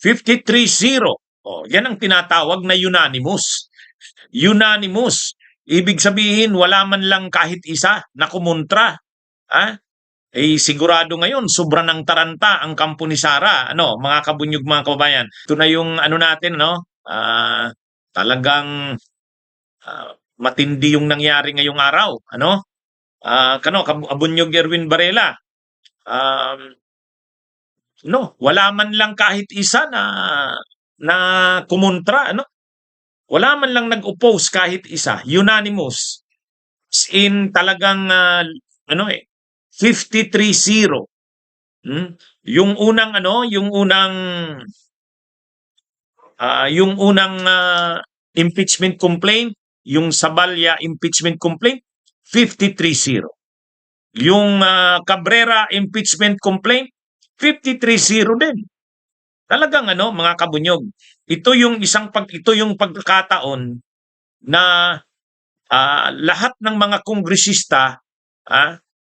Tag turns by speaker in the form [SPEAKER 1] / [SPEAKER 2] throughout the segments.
[SPEAKER 1] 53-0. Oh, yan ang tinatawag na unanimous. Unanimous. Ibig sabihin, wala man lang kahit isa na kumontra. Ha? Eh, sigurado ngayon, sobra ng taranta ang kampo ni Sara. Ano, mga kabunyog, mga kababayan. Ito na yung ano natin, no? Talagang matindi yung nangyari ngayong araw. Ano? Kabunyog Erwin Varela. No, wala man lang kahit isa na kumontra, ano? Wala man lang nag-oppose kahit isa, unanimous. As in talagang 53-0. Yung unang impeachment complaint, yung Sabalya impeachment complaint, 53-0. Yung Cabrera impeachment complaint, 53-0 din. Talagang mga kabunyog, ito yung pagkakataon na lahat ng mga kongresista,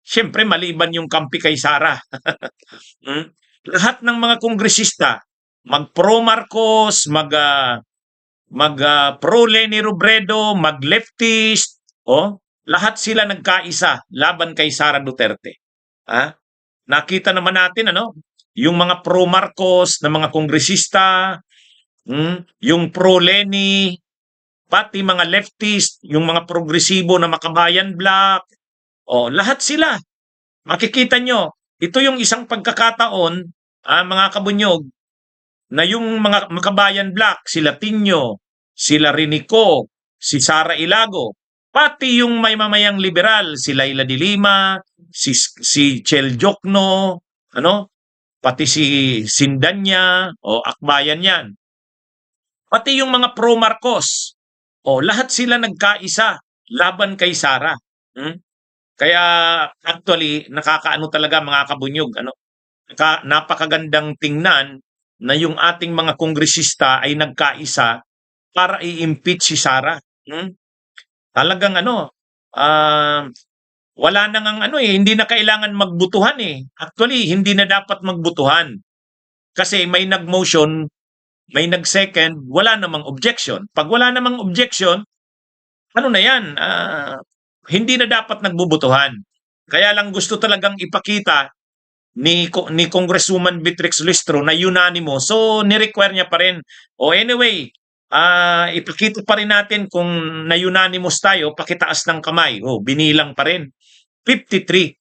[SPEAKER 1] siyempre maliban yung kampi kay Sara, lahat ng mga kongresista, mag-pro Marcos, pro Leni Robredo, mag-leftist, lahat sila nagkaisa laban kay Sara Duterte. Nakita naman natin yung mga pro Marcos na mga kongresista, yung pro Leni, pati mga leftist, yung mga progresibo na Makabayan Bloc, lahat sila. Makikita nyo, ito yung isang pagkakataon, mga kabunyog, na yung mga Makabayan Bloc, sila Tinio, sila Rinico, si Sara Ilago, pati yung may mamayang liberal, si Laila de Lima, si Chel Jokno, pati si Sindanya, Akbayan yan. Pati yung mga pro Marcos, lahat sila nagkaisa laban kay Sara. Kaya actually nakakaano talaga mga kabunyog, napakagandang tingnan na yung ating mga kongresista ay nagkaisa para i-impeach si Sara. Talagang wala na ngang hindi na kailangan magbutuhan eh. Actually, hindi na dapat magbutuhan. Kasi may nag-motion, may nag-second, wala namang objection. Pag wala namang objection, ano na yan? Hindi na dapat nagbubutuhan. Kaya lang gusto talagang ipakita ni Congresswoman Beatrix Listro na unanimous. So, ni-require niya pa rin. Anyway, ipakita pa rin natin kung na-unanimous tayo, pakitaas ng kamay. Binilang pa rin. 53.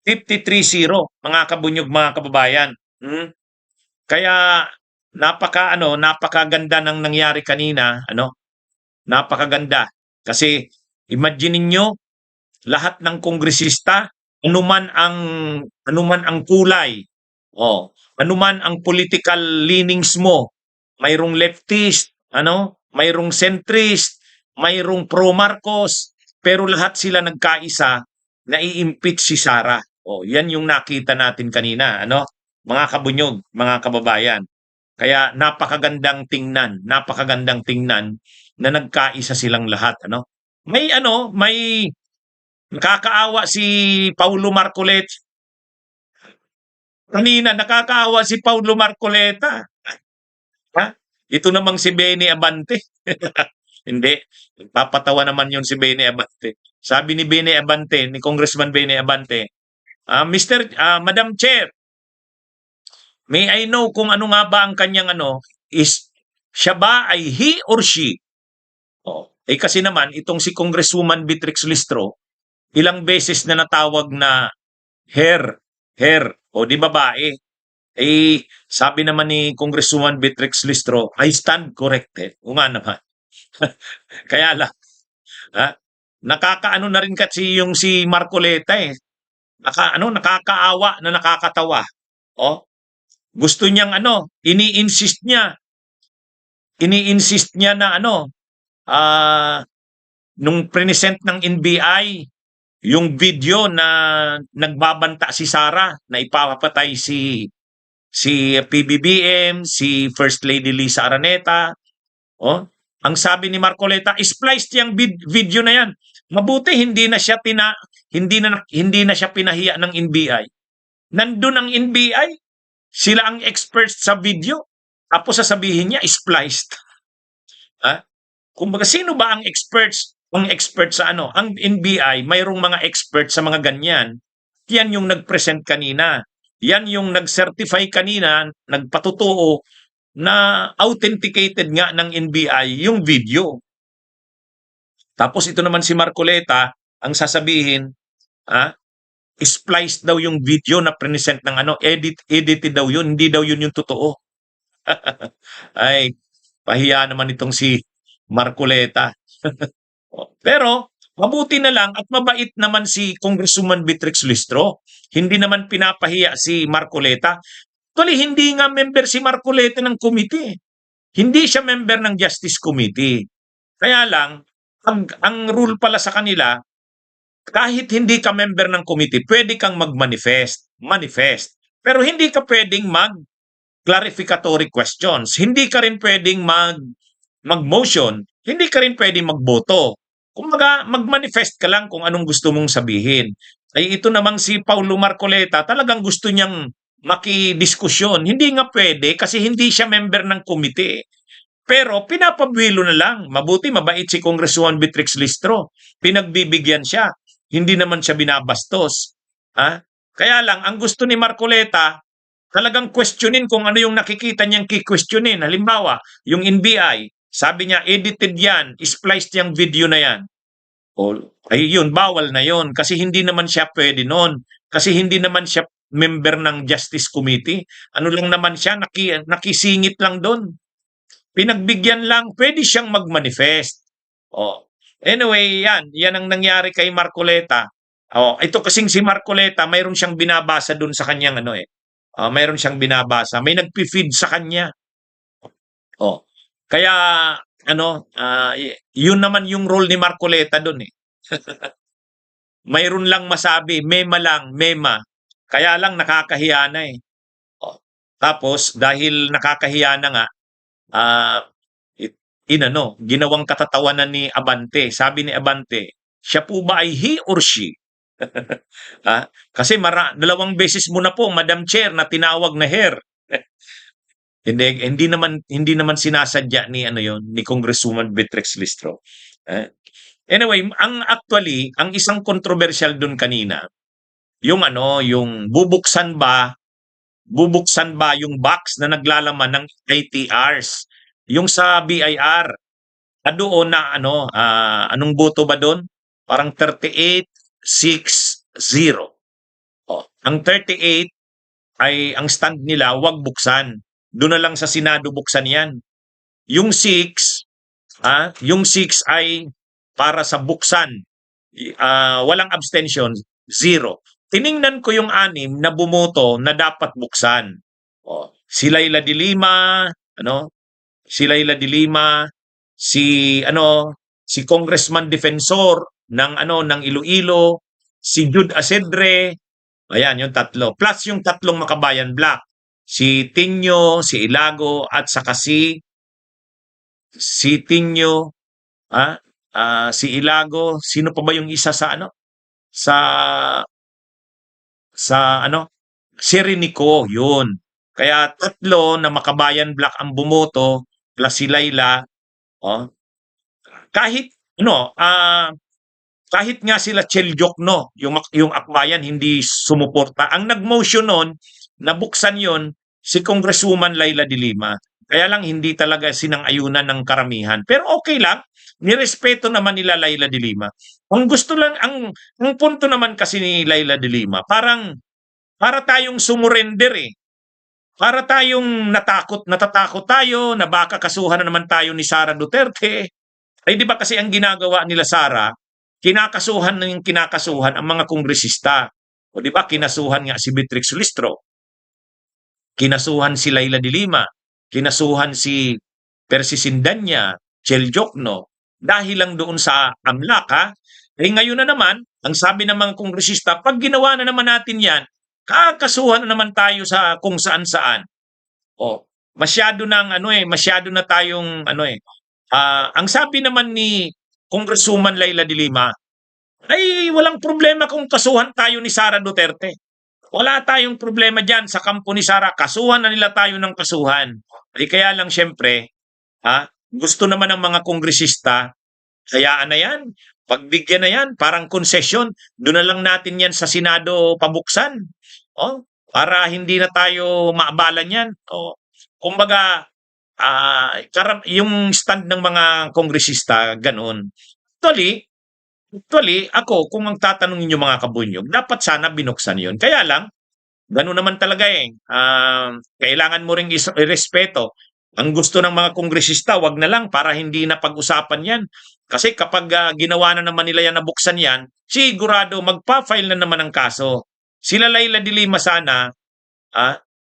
[SPEAKER 1] 53-0, mga kabunyog, mga kababayan. Kaya napakaganda ng nangyari kanina, Napakaganda. Kasi imagine niyo lahat ng kongresista, anuman ang kulay, anuman ang political leanings mo, mayroong leftist, mayroong centrist, mayroong pro Marcos, pero lahat sila nagkaisa na i-impeach si Sara. Yan yung nakita natin kanina, mga kabunyog, mga kababayan. Kaya napakagandang tingnan na nagkaisa silang lahat, May nakakaawa si Paulo Marcoleta. Kanina nakakaawa si Paulo Marcoleta. Ito namang si Benny Abante. Hindi, papatawa naman yun si Benny Abante. Sabi ni Benny Abante, ni Congressman Benny Abante, Madam Chair, may I know kung ano nga ba ang kanyang is siya ba ay he or she? Kasi naman, itong si Congresswoman Beatrix Listro, ilang beses na natawag na her, di babae. Sabi naman ni Congresswoman Beatrix Listro, I stand corrected. Nga naman. Kaya lang, nakakaano na rin kasi yung si Marcoleta eh. Nakakaawa na nakakatawa. Gusto niyang ini-insist niya na nung present ng NBI yung video na nagbabanta si Sara na ipapatay si PBBM, si First Lady Lisa Araneta. Ang sabi ni Marcoleta, spliced yung video na yan. Mabuti hindi na siya pinahiya ng NBI. Nandun ang NBI, sila ang experts sa video. Tapos sasabihin niya, spliced. Ha? Kumbaga, sino ba ang expert sa ano? Ang NBI, mayroong mga expert sa mga ganyan. Yan yung nag-present kanina. Yan yung nag-certify kanina, nagpatutuo na authenticated nga ng NBI yung video. Tapos ito naman si Marcoleta, ang sasabihin, ah, spliced daw yung video na present ng ano, edited daw yun, hindi daw yun yung totoo. Ay, pahiya naman itong si Marcoleta. Pero mabuti na lang at mabait naman si Congresswoman Beatrix Listro. Hindi naman pinapahiya si Marcoleta. Actually, hindi nga member si Marcoleta ng committee. Hindi siya member ng Justice Committee. Kaya lang, ang rule pala sa kanila, kahit hindi ka member ng committee, pwede kang manifest. Pero hindi ka pwedeng clarificatory questions. Hindi ka rin pwedeng mag-motion. Hindi ka rin pwedeng magboto. Kumbaga, mag-manifest ka lang kung anong gusto mong sabihin. Ay ito namang si Paulo Marcoleta, talagang gusto niyang makidiskusyon. Hindi nga pwede kasi hindi siya member ng committee. Pero pinapabwilo na lang. Mabuti, mabait si Congresswoman Beatrix Listro. Pinagbibigyan siya. Hindi naman siya binabastos. Ha? Kaya lang, ang gusto ni Marcoleta, talagang questionin kung ano yung nakikita niyang kikwestiyonin. Halimbawa, yung NBI, sabi niya, edited yan, spliced yung video na yan. O, ay yun, bawal na yun. Kasi hindi naman siya pwede nun. Kasi hindi naman siya member ng Justice Committee. Ano lang naman siya, nakisingit lang doon. Pinagbigyan lang, pwede siyang mag-manifest. Oh. Anyway, yan ang nangyari kay Marcoleta. Oh, ito kasing si Marcoleta, mayroon siyang binabasa doon sa kanyang ano eh. Mayroon siyang binabasa. May nagpi-feed sa kanya. Oh. Kaya ano, yun naman yung role ni Marcoleta doon eh. Mayroon lang masabi, mema lang, mema. Kaya lang nakakahiya na eh. Oh. Tapos dahil nakakahiya na nga, ah ginawang katatawanan ni Abante. Sabi ni Abante, siya po ba ay he or she? Kasi dalawang beses mo na po, Madam Chair, na tinawag na her. hindi naman sinasadya ni ano yon ni Congresswoman Beatrix Listro. Anyway, ang isang controversial doon kanina, yung ano, yung bubuksan ba yung box na naglalaman ng ITRs, yung sa BIR. Doon na ano, anong boto ba doon? Parang 38-6-0. Ang 38 ay ang stand nila, wag buksan. Doon na lang sa Senado buksan 'yan. Yung 6, yung 6 ay para sa buksan. Walang abstention, 0. Tiningnan ko yung 6 na bumoto na dapat buksan. Si Laila de Lima, si Congressman Defensor ng Iloilo, si Jude Asedre, ayan yung tatlo. Plus yung tatlong Makabayan Black, si Tinyo, si Ilago at saka si Tinyo, si Ilago, sino pa ba yung isa sa si Rinico, yun. Kaya tatlo na Makabayan Black ang bumoto plus si Laila. Kahit kahit nga sila Cheljok yung akbayan hindi sumuporta. Ang nag-motion noon, nabuksan yon si Congresswoman Laila de Lima. Kaya lang hindi talaga sinang-ayunan ng karamihan. Pero okay lang, nirespeto naman nila Laila de Lima. Ang gusto lang, ang punto naman kasi ni Laila de Lima, para tayong sumurrender eh. Para tayong natatakot tayo na baka kasuhan na naman tayo ni Sara Duterte. Ay di ba kasi ang ginagawa nila Sara, kinakasuhan ang mga kongresista. O di ba kinasuhan nga si Beatrix Listro. Kinasuhan si Laila de Lima, kinasuhan si Percy Sindanya, Chel Jokno, dahil lang doon sa AMLAC ha. Eh ngayon na naman, ang sabi ng mga kongresista, pag ginawa na naman natin yan, kakasuhan na naman tayo sa kung saan-saan. Masyado na tayong ang sabi naman ni Congresswoman Laila de Lima, ay walang problema kung kasuhan tayo ni Sara Duterte. Wala tayong problema diyan sa kampo ni Sara, kasuhan na nila tayo ng kasuhan. Kaya lang siyempre, gusto naman ng mga kongresista, hayaan na yan, pagbigyan na yan, parang konsesyon, doon na lang natin yan sa Senado pabuksan. Para hindi na tayo maabalan yan. Kumbaga, yung stand ng mga kongresista, ganoon. Actually, ako, kung ang tatanungin niyo mga kabunyog, dapat sana binuksan yon. Kaya lang, gano'n naman talaga eh. Kailangan mo ring irespeto. Ang gusto ng mga kongresista, wag na lang para hindi na pag-usapan yan. Kasi kapag ginawa na naman nila yan, nabuksan yan, sigurado magpa-file na naman ng kaso. Sila Laila de Lima sana,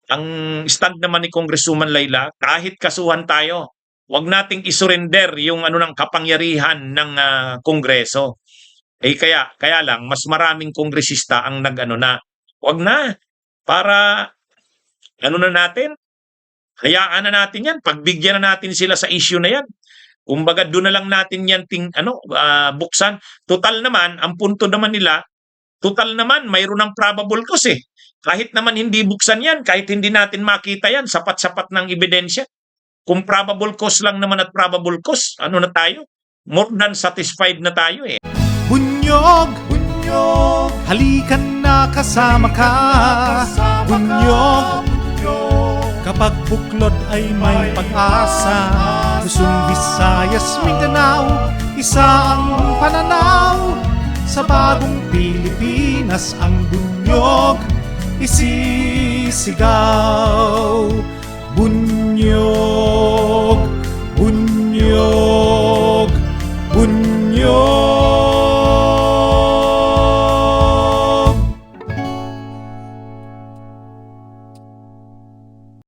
[SPEAKER 1] ang stand naman ni Congresswoman Laila, kahit kasuhan tayo, wag nating isurrender yung ng kapangyarihan ng Kongreso. Kaya lang, mas maraming kongresista ang nag-ano na, wag na, para na natin, hayaan na natin yan, pagbigyan na natin sila sa issue na yan. Kumbaga, doon na lang natin yan buksan. Total naman, ang punto naman nila, total naman, mayroon ng probable cause eh. Kahit naman hindi buksan yan, kahit hindi natin makita yan, sapat-sapat ng ebidensya. Kung probable cause lang naman at probable cause, na tayo? More than satisfied na tayo eh.
[SPEAKER 2] Bunyog, bunyog, halikan na kasama ka. Bunyog, kapag buklod ay may pag-asa. Luzon, Visayas, Mindanao, isa ang pananaw. Sa bagong Pilipinas ang bunyog isisigaw.